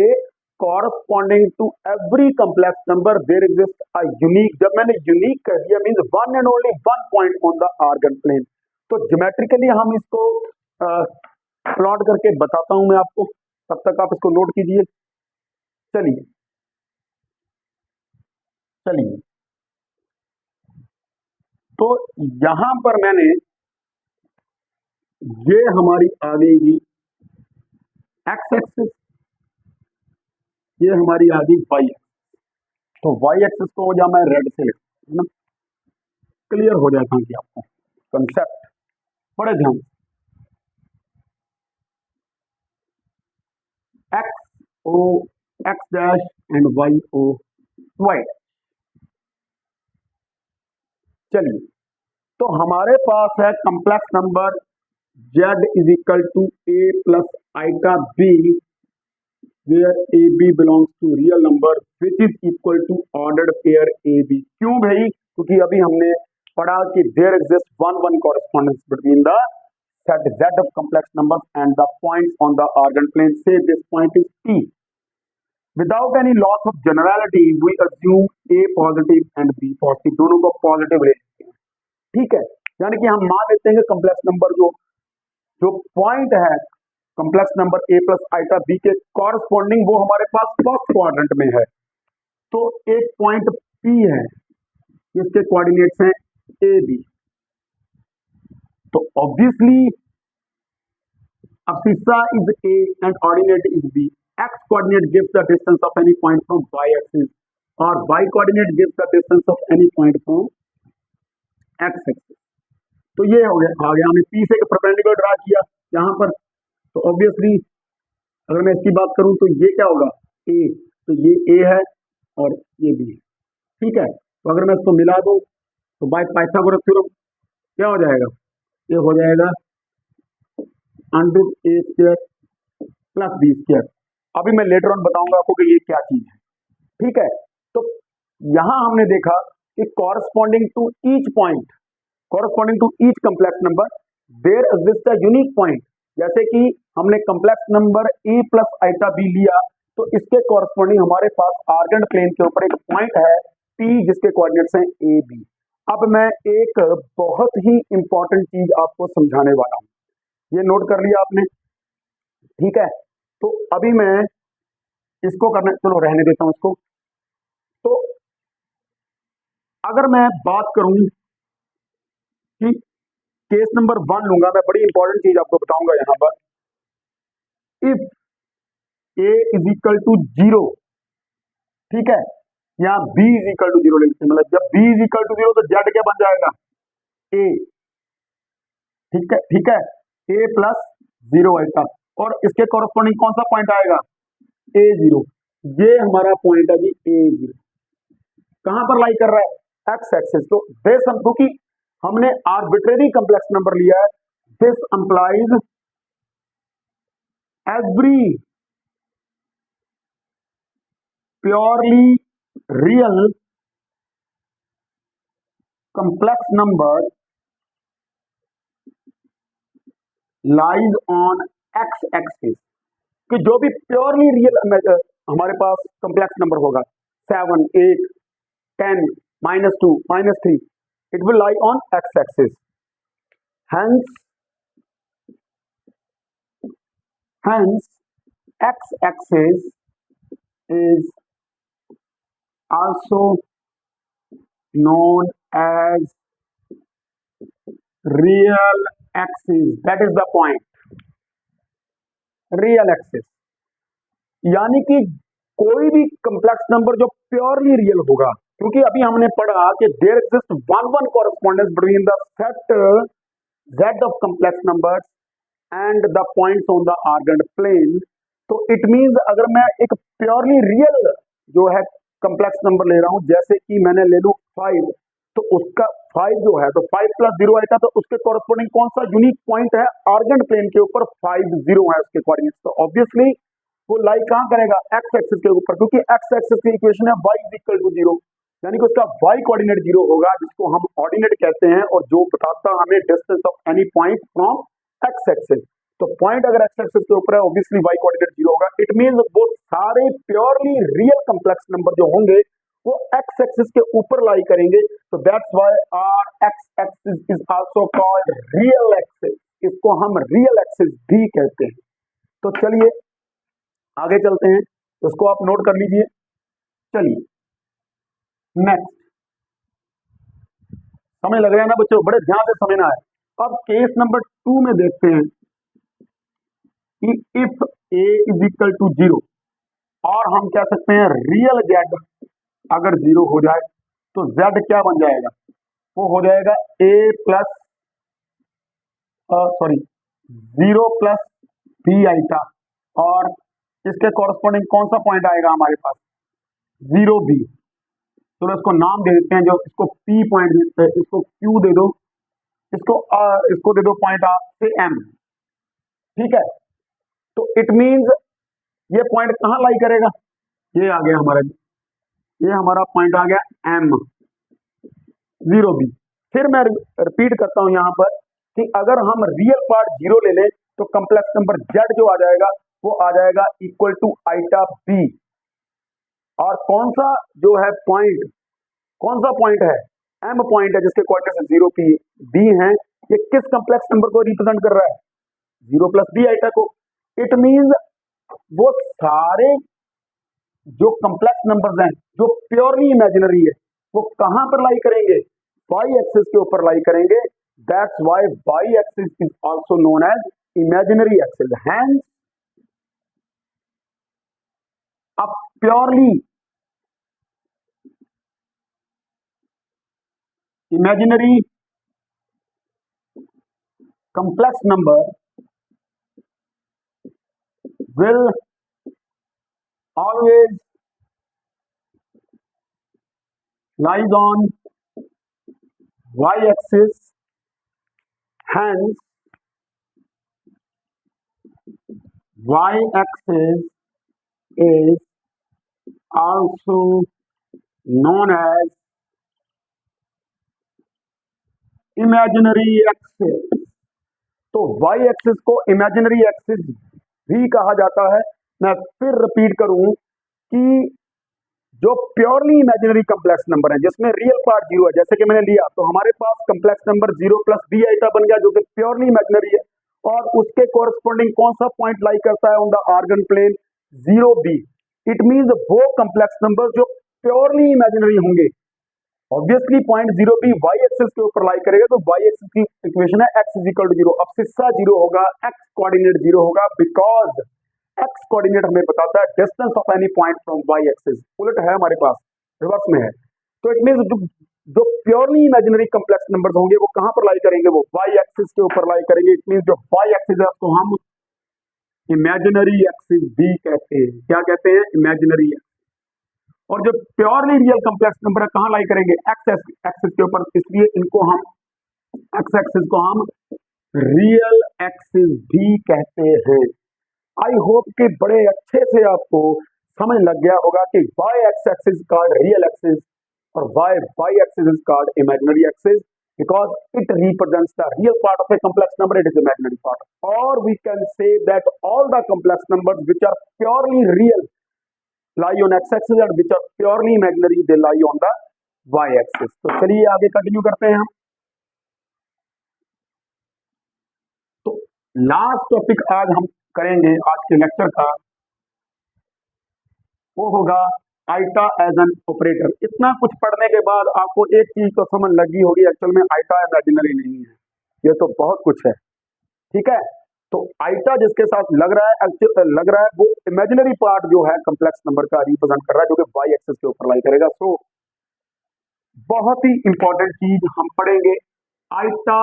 corresponding to every complex number there exist a unique, जब मैंने unique कह दिया means one and only one point on the Argand plane. तो geometrically हम इसको plot करके बताता हूं मैं आपको, तब तक आप इसको नोट कीजिए। चलिए तो यहां पर मैंने ये हमारी आ गई एक्स एक्सिस, ये हमारी आ गई वाई एक्सिस। तो वाई एक्सिस को जब मैं रेड से लिखता हूं ना, क्लियर हो जाएगा कि आपको कंसेप्ट। बड़े ध्यान से, X O X dash and Y O Y. चलिए, तो हमारे पास है complex number z is equal to a plus iota b where a b belongs to real number which is equal to ordered pair a b. क्यों भाई? क्योंकि अभी हमने पढ़ा कि there exist one one correspondence between the set z of complex numbers and the points on the organ plane. Say this point is P. Without any loss of generality, we assume A positive and B positive, दोनों को positive लेते हैं। ठीक है, यानी कि हम मान लेते हैं कि कॉम्प्लेक्स नंबर जो जो पॉइंट है complex number a plus iota b के कॉरस्पॉन्डिंग वो हमारे पास फर्स्ट क्वाड्रेंट में है। तो एक पॉइंट P है, इसके कोऑर्डिनेट्स हैं a b। तो obviously abscissa is a and ordinate is b. X coordinate gives the distance of any point from y axis और y coordinate gives the distance of any point from x axis। तो ये हो गया, आ गया हमने P से perpendicular draw किया यहाँ पर। तो ऑब्वियसली अगर मैं इसकी बात करूं तो ये क्या होगा A, तो ये A है और ये B है। ठीक है, तो अगर मैं इसको मिला दूं तो बाय पाइथागोरस थ्योरम क्या हो जाएगा, ये हो जाएगा अंडर ए स्क्वायर प्लस बी स्क्वायर। अभी मैं लेटर ऑन बताऊंगा आपको कि ये क्या चीज है। ठीक है, तो यहां हमने देखा कि corresponding to each point, corresponding to each complex number there exist a unique point. जैसे कि हमने complex number a plus iota b लिया तो इसके कॉरस्पॉन्डिंग हमारे पास आर्गन प्लेन के ऊपर एक पॉइंट है P जिसके कोऑर्डिनेट्स हैं ए बी। अब मैं एक बहुत ही इंपॉर्टेंट चीज आपको समझाने वाला हूं, ये नोट कर लिया आपने? ठीक है, तो अभी मैं इसको करना, चलो रहने देता हूं इसको। तो अगर मैं बात करूं कि केस नंबर 1 लूंगा, मैं बड़ी इंपॉर्टेंट चीज आपको बताऊंगा यहां पर। If a is equal to 0, ठीक है, यहाँ b इज इक्वल टू 0 ले लेते हैं, मतलब जब b इज इक्वल टू 0 तो z क्या बन जाएगा a। ठीक है, ठीक है, a प्लस 0 आइटा और इसके कॉरस्पॉन्डिंग कौन सा पॉइंट आएगा a0। ये हमारा पॉइंट है जी a0, कहां पर लाई कर रहा है x एक्सिस। तो दिस क्योंकि हमने आर्बिट्रेरी कॉम्प्लेक्स नंबर लिया है, this implies every purely real complex number lies on x axis, कि जो भी प्योरली रियल हमारे पास कॉम्प्लेक्स नंबर होगा 7, 8, 10, -2, -3, it will lie on x axis। hence x axis is also known as real axis, that is the point, real axis। यानी कि कोई भी complex number जो प्योरली रियल होगा, क्योंकि अभी हमने पढ़ा कि there exist one one correspondence between the set z of complex numbers and the points on the Argand plane. तो इट मींस अगर मैं एक प्योरली रियल जो है कॉम्प्लेक्स नंबर ले रहा हूं, जैसे कि मैंने ले लूं 5, तो उसका 5 जो है, तो 5 प्लस 0 आएगा, तो उसके कॉरस्पॉन्डिंग कौन सा यूनिक पॉइंट है आर्गन प्लेन के ऊपर 5, 0 है उसके कोऑर्डिनेट्स। तो ऑब्वियसली वो लाई कहां करेगा एक्स एक्सिस के ऊपर, क्योंकि एक्स एक्सिस की इक्वेशन है y इज इक्वल टू 0, यानी कि उसका y कोऑर्डिनेट 0 होगा, जिसको हम ऑर्डिनेट कहते हैं और जो बताता है हमें distance of any point from x axis. तो पॉइंट अगर एक्स एक्सिस के ऊपर है ऑब्वियसली y कोऑर्डिनेट 0 होगा। इट मींस वो सारे प्योरली रियल कॉम्प्लेक्स नंबर जो होंगे वो एक्स एक्सिस के ऊपर लाई करेंगे। तो that's why our x axis is also called real axis, इसको हम रियल एक्सिस भी कहते हैं। तो चलिए आगे चलते हैं, उसको आप नोट कर लीजिए। चलिए नेक्स्ट, समय लग रहा है ना बच्चों, बड़े ध्यान से समझना है। अब केस नंबर 2 में देखते हैं कि if a is equal to 0 और हम कह सकते हैं रियल z अगर 0 हो जाए तो z क्या बन जाएगा, वो हो जाएगा a plus sorry 0 + b i, और इसके कॉरस्पॉन्डिंग कौन सा पॉइंट आएगा हमारे पास, 0b। चलो इसको नाम दे देते हैं, जो इसको p पॉइंट, इसको q दे दो, इसको दे दो पॉइंट से m। ठीक है, तो इट मींस ये पॉइंट कहाँ लाई करेगा, ये आ गया हमारा, ये हमारा पॉइंट आ गया m, 0b। फिर मैं रिपीट करता हूं यहां पर कि अगर हम रियल पार्ट 0 ले लें तो कॉम्प्लेक्स नंबर z जो आ जाएगा वो आ जाएगा इक्वल टू आइटा b। और कौन सा जो है पॉइंट, कौन सा पॉइंट है, m पॉइंट है जिसके कोऑर्डिनेट्स 0 p b हैं, ये किस कॉम्प्लेक्स नंबर को रिप्रेजेंट कर रहा है, 0 + b आइटा को। इट मींस वो सारे जो कॉम्प्लेक्स नंबर्स हैं जो प्योरली इमेजिनरी है वो कहां पर लाई करेंगे, वाई एक्सिस के ऊपर लाई करेंगे। That's why y axis is also known as imaginary axis. Hence a purely imaginary complex number will always lies on y-axis. Hence, y-axis is also known as imaginary axis। तो y axis को imaginary axis भी कहा जाता है। मैं फिर repeat करूं कि जो प्योरली इमेजिनरी कॉम्प्लेक्स नंबर है जिसमें रियल पार्ट 0 है, जैसे कि मैंने लिया तो हमारे पास कॉम्प्लेक्स नंबर 0 + b आइटा बन गया जो कि प्योरली इमेजिनरी है, और उसके कोरस्पॉन्डिंग कौन सा पॉइंट लाई करता है on the Argand plane, 0b। It means वो कॉम्प्लेक्स नंबर जो प्योरली इमेजिनरी होंगे, obviously point 0b y axis के ऊपर लाई करेगा, तो वाई एक्सिस की इक्वेशन है x = 0। अब सिस्सा 0 होगा, x कोऑर्डिनेट 0 होगा, बिकॉज x कोऑर्डिनेट हमें बताता है distance of any point from y axis. उलट है हमारे पास, रिवर्स में है। तो इट मींस जो प्योरली इमेजिनरी कॉम्प्लेक्स नंबर्स होंगे वो कहां पर लाई करेंगे, वो वाई एक्सिस के ऊपर लाई करेंगे। इट मींस जो वाई एक्सिस है उसको हम इमेजिनरी एक्सिस भी कहते हैं। क्या कहते हैं, इमेजिनरी। और जो प्योरली रियल कॉम्प्लेक्स नंबर है कहां लाई करेंगे, एक्स एक्सिस के ऊपर, इसलिए इनको हम एक्स एक्सिस को हम रियल एक्सिस भी कहते हैं। आई होप कि बड़े अच्छे से आपको समझ लग गया होगा कि why x axis called real axis और y axis is called imaginary axis because it represents the real part of a complex number, it is imaginary part. Or we can say that all the complex numbers which are purely real lie on x-axis and which are purely imaginary they lie on the y-axis। तो चलिए आगे continue करते हैं हम। तो last topic आज हम करेंगे आज के लेक्चर का, वो होगा आइटा एज एन ऑपरेटर। इतना कुछ पढ़ने के बाद आपको एक चीज तो समझ लगी होगी, एक्चुअल में आइटा इमेजिनरी नहीं है, ये तो बहुत कुछ है। ठीक है, तो आइटा जिसके साथ लग रहा है वो इमेजिनरी पार्ट जो है कॉम्प्लेक्स नंबर का रिप्रेजेंट कर रहा है, जो कि वाई एक्सिस के ऊपर लाई करेगा। सो बहुत ही इंपॉर्टेंट चीज हम पढ़ेंगे, iota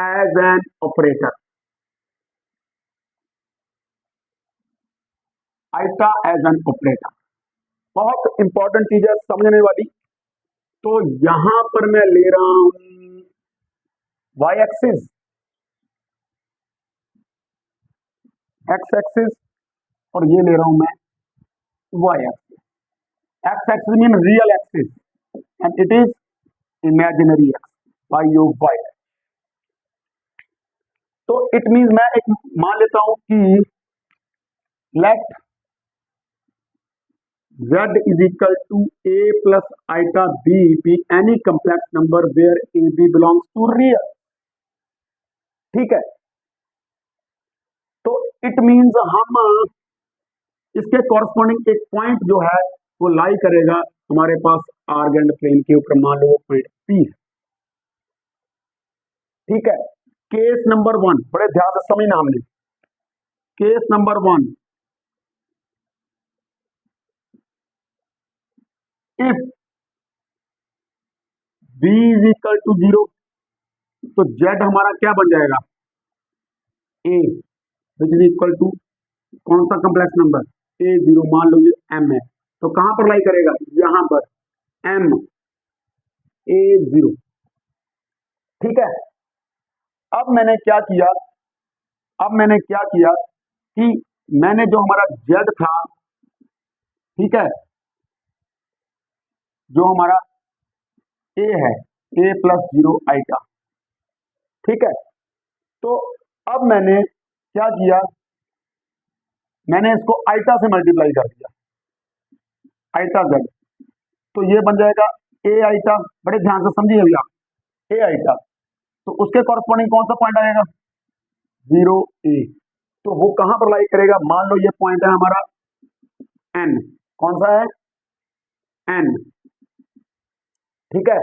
as an operator. Iota as an operator बहुत इंपॉर्टेंट चीज है समझने वाली। तो यहां पर मैं ले रहा हूं वाई एक्सिस, एक्स एक्सिस, और ये ले रहा हूं मैं y axis. X axis mean real axis and it is imaginary axis by your y. तो इट मीन मैं एक मान लेता हूं कि let z is equal to a plus iota b be any complex number where a b belongs to real। ठीक है, तो इट मीन्स हम इसके कॉरस्पॉन्डिंग एक पॉइंट जो है वो लाई करेगा हमारे पास आर्गन प्लेन के ऊपर, मान लो वो पॉइंट पी है। ठीक है, केस नंबर 1 बड़े ध्यान से समझना हमने। Case number 1, if b is equal to 0 तो z हमारा क्या बन जाएगा, a which is equal to कौन सा कॉम्प्लेक्स नंबर ए जीरो, मान लो ये एम है, तो कहां पर लाई करेगा, यहां पर एम ए जीरो। ठीक है, अब मैंने क्या किया, अब मैंने क्या किया कि मैंने जो हमारा जेड था, ठीक है, जो हमारा ए है, ए प्लस जीरो आइटा, ठीक है, तो अब मैंने क्या किया, मैंने इसको आइटा से मल्टीप्लाई कर दिया, आइटा जेड, तो ये बन जाएगा ए आइटा, बड़े ध्यान से समझिए अभी आप, ए आइटा, तो उसके कॉरस्पॉन्डिंग कौन सा पॉइंट आएगा, जीरो ए, तो वो कहां पर लाई करेगा, मान लो ये पॉइंट है हमारा एन, कौन सा है, एन, ठीक है,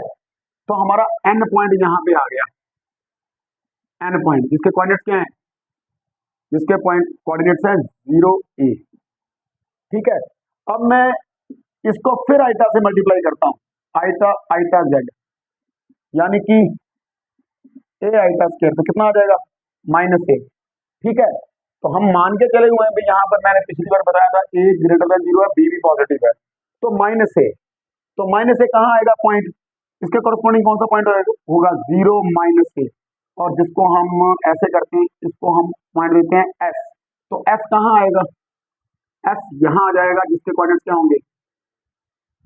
तो हमारा एन पॉइंट यहां पे आ गया, एन पॉइंट जिसके कोऑर्डिनेट्स क्या है, जिसके पॉइंट कोऑर्डिनेट्स है जीरो ए, ठीक है, अब मैं इसको फिर आइटा से मल्टीप्लाई करता हूं, आइटा आइटा जेड, यानी कि ए आइटा स्क्वायर, तो कितना आ जाएगा, माइनस ए, ठीक है, तो हम मान के चले हुए हैं भाई, यहां पर मैंने पिछली बार बताया था ए ग्रेटर देन जीरो है, बी भी पॉजिटिव है, तो माइनस ए, तो माइनस ए कहां आएगा पॉइंट, इसके कॉरस्पॉन्डिंग कौन सा पॉइंट होगा, जीरो माइनस ए, और जिसको हम ऐसे करते हैं, इसको हम पॉइंट देते हैं एस, तो एस कहां आएगा, एस यहां आ जाएगा, जिसके कोऑर्डिनेट्स क्या होंगे,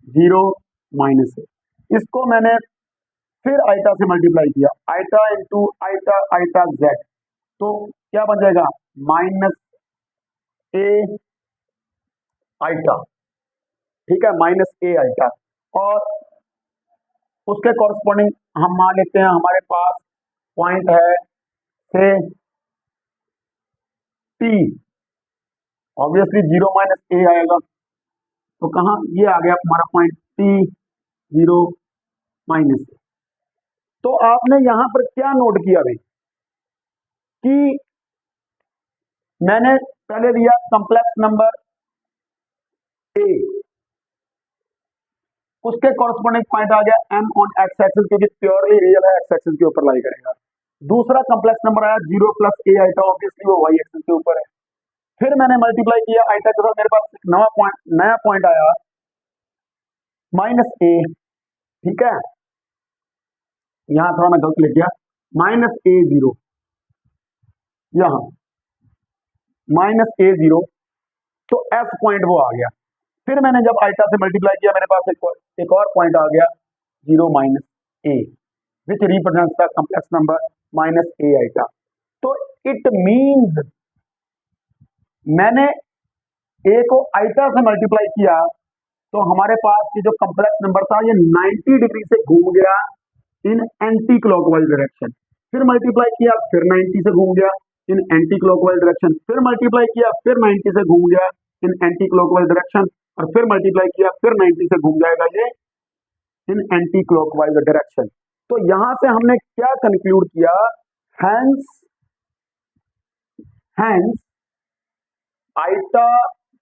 जीरो माइनस ए, इसको मैंने फिर आइटा से मल्टीप्लाई किया, iota into iota iota z, तो क्या बन जाएगा, माइनस ए आइटा, ठीक है, माइनस ए आइटा, और उसके कॉरस्पॉन्डिंग हम मान लेते हैं हमारे पास पॉइंट है से टी, ऑब्वियसली जीरो माइनस ए आएगा, तो कहां, ये आ गया हमारा पॉइंट टी जीरो माइनस ए। तो आपने यहां पर क्या नोट किया भाई, कि मैंने पहले दिया कॉम्प्लेक्स नंबर ए, उसके कॉरस्पॉन्डिंग पॉइंट आ गया एम ऑन एक्स एक्सिस, क्योंकि प्योरली रियल है, एक्स एक्सिस के ऊपर लाई करेगा। दूसरा कॉम्प्लेक्स नंबर आया जीरो प्लस ए आइटा, ऑब्वियसली वो वाई एक्सिस के ऊपर है। फिर मैंने मल्टीप्लाई किया आइटा के साथ, मेरे पास एक नया पॉइंट आया माइनस ए, ठीक है, यहां थोड़ा मैं गलत लिख गया, माइनस ए जीरो, यहां माइनस ए जीरो, तो एस पॉइंट वो आ गया। फिर मैंने जब आइटा से मल्टीप्लाई किया, मेरे पास एक और पॉइंट आ गया zero minus a, which represents the complex number minus a iota. तो इट मींस मैंने ए को आइटा से मल्टीप्लाई किया, तो हमारे पास ये जो कॉम्प्लेक्स नंबर था ये 90 डिग्री से घूम गया इन एंटी क्लॉकवाइज डायरेक्शन, फिर मल्टीप्लाई किया, फिर 90 से घूम गया इन एंटी क्लॉकवाइज डायरेक्शन, फिर मल्टीप्लाई किया, फिर 90 से घूम गया इन एंटी क्लॉकवाइज डायरेक्शन, और फिर मल्टीप्लाई किया, फिर 90 से घूम जाएगा ये इन एंटी क्लॉकवाइज डायरेक्शन। तो यहां से हमने क्या कंक्लूड किया, hence hence iota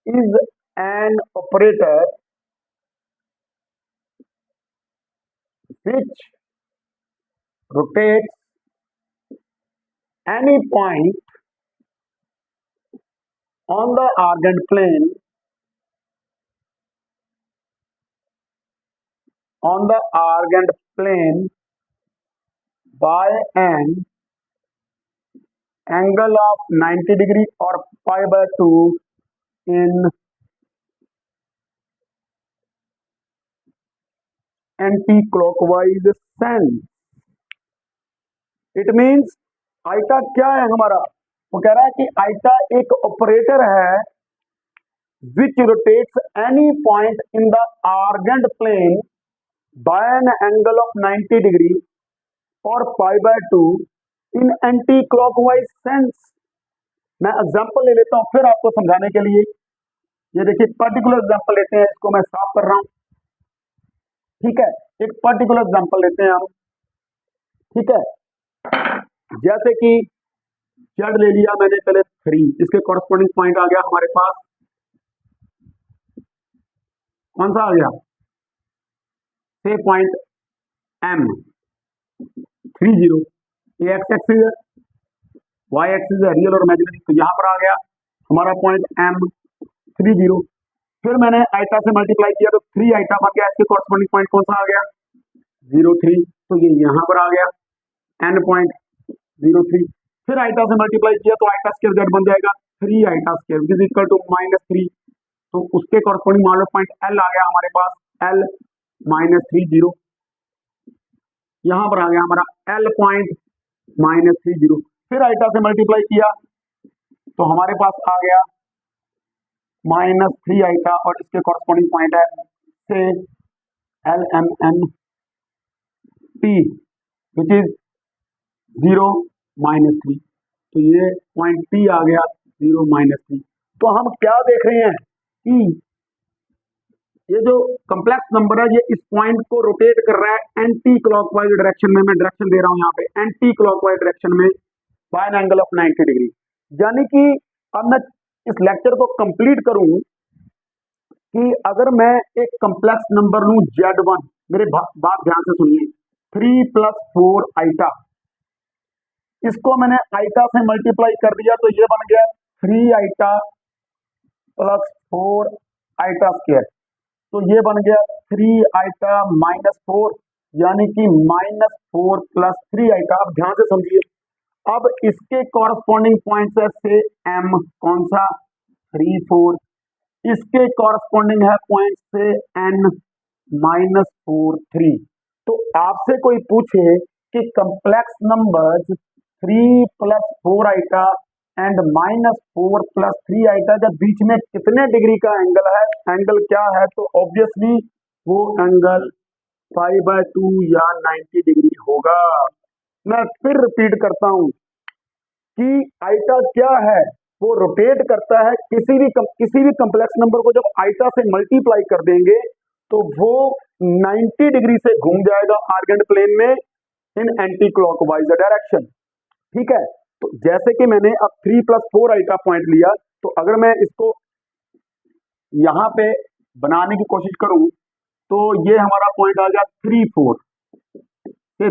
is an operator which rotates any point on the Argand plane by an angle of 90 degree or pi by 2 in anti-clockwise sense. It means iota क्या है हमारा, वो कह रहा है कि आइटा एक ऑपरेटर है which rotates any point in the Argand plane by an angle of 90 degree or pi by 2 in anti-clockwise sense. मैं एग्जांपल ले लेता हूं फिर आपको समझाने के लिए। ये देखिए पर्टिकुलर एग्जांपल लेते हैं, इसको मैं साफ कर रहा हूं, ठीक है, एक पर्टिकुलर एग्जांपल लेते हैं हम, ठीक है, जैसे कि जेड ले लिया मैंने पहले 3, इसके कॉरस्पॉन्डिंग पॉइंट आ गया हमारे पास, कौन सा आ गया, से पॉइंट एम 30, ये एक्स एक्सिस है, वाई एक्सिस है रियल और इमेजिनरी, तो यहाँ पर आ गया हमारा पॉइंट M30। फिर मैंने आइटा से मल्टीप्लाई किया तो 3 आइटा बन गया, इसके कॉरस्पॉन्डिंग पॉइंट कौन सा आ गया 03, तो ये यहाँ पर आ गया N.03। फिर आइटा से मल्टीप्लाई किया तो आइटा स्क्वायर जेड बन जाएगा 3 iota square which is equal to -3, तो उसके कॉरस्पॉन्डिंग मान लो पॉइंट L आ गया हमारे पास L -30, यहाँ पर आ गया हमारा L पॉइंट -30। फिर आइटा से मल्टीप्लाई किया तो हमारे पास आ गया -3 आइटा और इसके कॉरस्पॉन्डिंग पॉइंट है से LMNP विच इज 0 -3, तो ये पॉइंट P आ गया 0 -3। तो हम क्या देख रहे हैं कि ये जो कॉम्प्लेक्स नंबर है ये इस पॉइंट को रोटेट कर रहा है एंटी क्लॉकवाइज डायरेक्शन में। मैं डायरेक्शन दे रहा हूं यहाँ पे एंटी क्लॉकवाइज डायरेक्शन में by an angle of 90 degree. यानी कि अब मैं इस लेक्चर को कंप्लीट करूं कि अगर मैं एक कॉम्प्लेक्स नंबर लूं Z1, मेरे बात ध्यान से सुनिए, 3 + 4 आइटा, इसको मैंने आइटा से मल्टीप्लाई कर दिया तो ये बन गया 3 आइटा + 4 आइटा स्क्वायर, तो ये बन गया 3 आइटा -4, यानी कि -4 + 3 आइटा। अब ध्यान से समझिए, अब इसके कॉरस्पॉन्डिंग पॉइंट से M कौन सा 3 4, इसके कॉरस्पॉन्डिंग है पॉइंट से N -4 3। तो आपसे कोई पूछे कि complex numbers 3 + 4 iota and -4 + 3 iota के बीच में कितने डिग्री का एंगल है, एंगल क्या है, तो ऑब्वियसली वो एंगल π/2 या 90 डिग्री होगा। मैं फिर रिपीट करता हूं कि आइटा क्या है, वो रोटेट करता है। किसी भी कॉम्प्लेक्स नंबर को जब आइटा से मल्टीप्लाई कर देंगे तो वो 90 डिग्री से घूम जाएगा आर्गेंट प्लेन में इन एंटी क्लॉकवाइज डायरेक्शन। ठीक है, तो जैसे कि मैंने अब 3 + 4 आइटा पॉइंट लिया, तो अगर मैं इसको यहां पे बनाने की कोशिश करूं तो ये हमारा पॉइंट आ गया 3 4,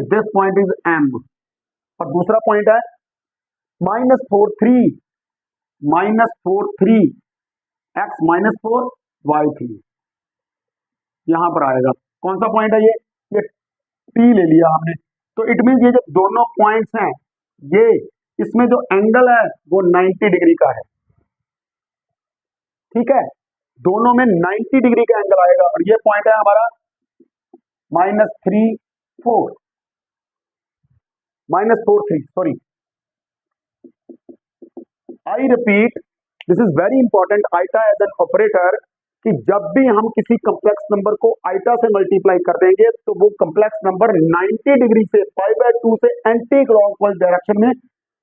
दिस पॉइंट इज M, और दूसरा पॉइंट है -4 3 x -4 y 3, यहां पर आएगा कौन सा पॉइंट है ये T ले लिया हमने। तो इट मीन ये जो दोनों पॉइंट्स हैं, ये इसमें जो एंगल है वो 90 डिग्री का है। ठीक है, दोनों में 90 डिग्री का एंगल आएगा, और ये पॉइंट है हमारा -3 4 -4 3, sorry, I repeat, this is very important, iota as an operator, कि जब भी हम किसी कॉम्प्लेक्स नंबर को आइटा से मल्टीप्लाई कर देंगे तो वो कॉम्प्लेक्स नंबर 90 डिग्री से π/2 से एंटी क्लॉकवाइज डायरेक्शन में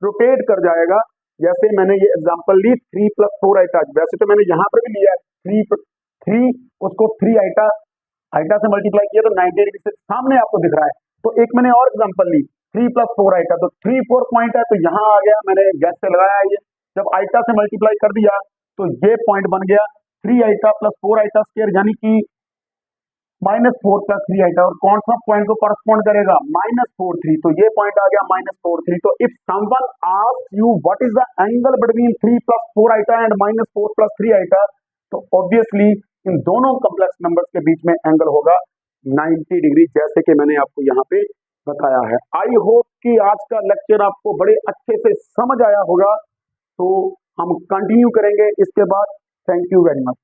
रोटेट कर जाएगा। जैसे मैंने ये एग्जांपल ली 3 + 4 आइटा, वैसे तो मैंने यहां पर भी लिया है 3 उसको 3 आइटा से मल्टीप्लाई किया तो 90 डिग्री से सामने आपको दिख रहा है। तो एक मैंने और एग्जांपल ली 3 + 4 आइटा, तो 3 4 पॉइंट है तो यहाँ आ गया, मैंने गैस से लगाया, ये जब आइटा से मल्टीप्लाई कर दिया तो ये पॉइंट बन गया 3 आइटा + 4 आइटा स्क्वायर, यानी कि -4 + 3 आइटा, और कौन सा पॉइंट को कॉरस्पॉन्ड करेगा -4 3, तो ये पॉइंट आ गया -4 3। तो if someone asks you what is the angle between 3 + 4 iota and -4 + 3 iota, तो ऑब्वियसली इन दोनों कॉम्प्लेक्स नंबर्स के बीच में एंगल होगा 90 डिग्री, जैसे कि मैंने आपको यहाँ पे बताया है। आई होप कि आज का लेक्चर आपको बड़े अच्छे से समझ आया होगा। तो हम कंटिन्यू करेंगे इसके बाद। Thank you very much.